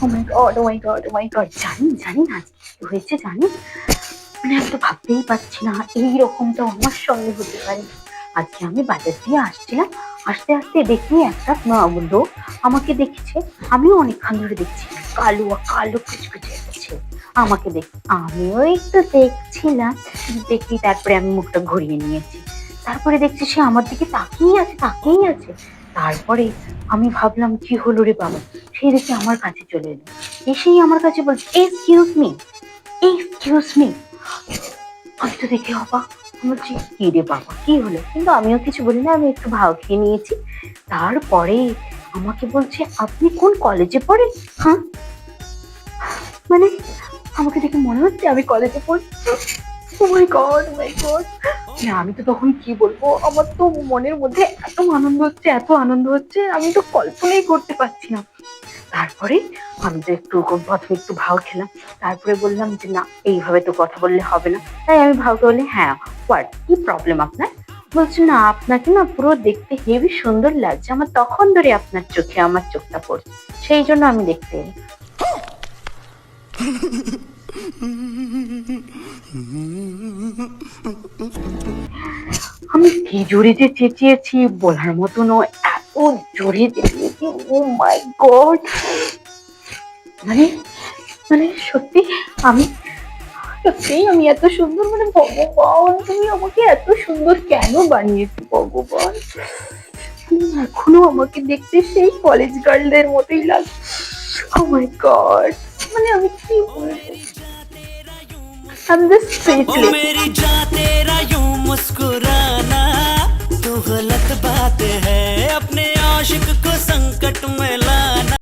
ও মাই god, ও মাই god, ও মাই god, জানি জানি না কি হয়েছে জানি। মানে আমি তো ভাবতেই পারছি না এইরকমটা আমার সঙ্গে হতে পারে। আজকে আমি বাজার দিয়ে আসছিলাম, আসতে আসতে দেখি একটা লোক আমাকে দেখছে। আমিও অনেকক্ষণ ধরে দেখছি, কালো কালো কুচকুচে একটা ছেলে আমাকে দেখ, আমিও একটু দেখছিলাম। দেখি তারপরে আমি মুখটা ঘুরিয়ে নিয়েছি। তারপরে দেখছি সে আমার দিকে তাকিয়েই আছে, তাকিয়েই আছে। তারপরে আমি ভাবলাম কি হলো রে বাবা, সে দেখি আমার কাছে চলে এলো। এসেই আমার কাছে বলছে এক্সকিউজ মি, এক্সকিউজ মি। আমি তো দেখে অবাক, বলছি কি রে বাবা কি হলো, কিন্তু আমিও কিছু বলি না, আমি একটু ভাও খেয়ে নিয়েছি। তারপরে আমাকে বলছে আপনি কোন কলেজে পড়েন? হ্যাঁ, মানে আমাকে দেখে মনে হচ্ছে আমি কলেজে পড়ি। ও মাই গড, ও মাই গড। না আমি তো তখন কি বলবো, আমার তো মনের মধ্যে এত আনন্দ হচ্ছে, এত আনন্দ হচ্ছে, আমি তো কল্পনাই করতে পারছি না। তারপরে আমি তো একটু প্রথমে একটু ভাও খেলাম। তারপরে বললাম যে না, এইভাবে তো কথা বললে হবে না। তাই আমি ভাওকে বললে হ্যাঁ, হোয়াট, কি প্রবলেম আপনার? বলছে না আপনাকে না পুরো দেখতে হেবি সুন্দর লাগছে, আমার তখন ধরে আপনার চোখে আমার চোখটা পড়ছে, সেই জন্য আমি দেখতে এলাম। আমি কি জোরে যে চেঁচিয়েছি বলার মতো নয়, এত জোরে চেঁচিয়েছি, ও মাই গড। মানে মানে সত্যি আমি, সত্যিই আমি এত সুন্দর, মানে ভগবান তুমি আমাকে এত সুন্দর কেন বানিয়েছো ভগবান। এখনো আমাকে দেখতে সেই কলেজ গার্লদের মতোই লাগে। ও মাই গড, মানে আমি কি বলবো, আমি জাস্ট ओ স্পিচলেস। मेरी जा तेरा यूं मुस्कुराना तो गलत बात है, अपने आशिक को संकट में लाना।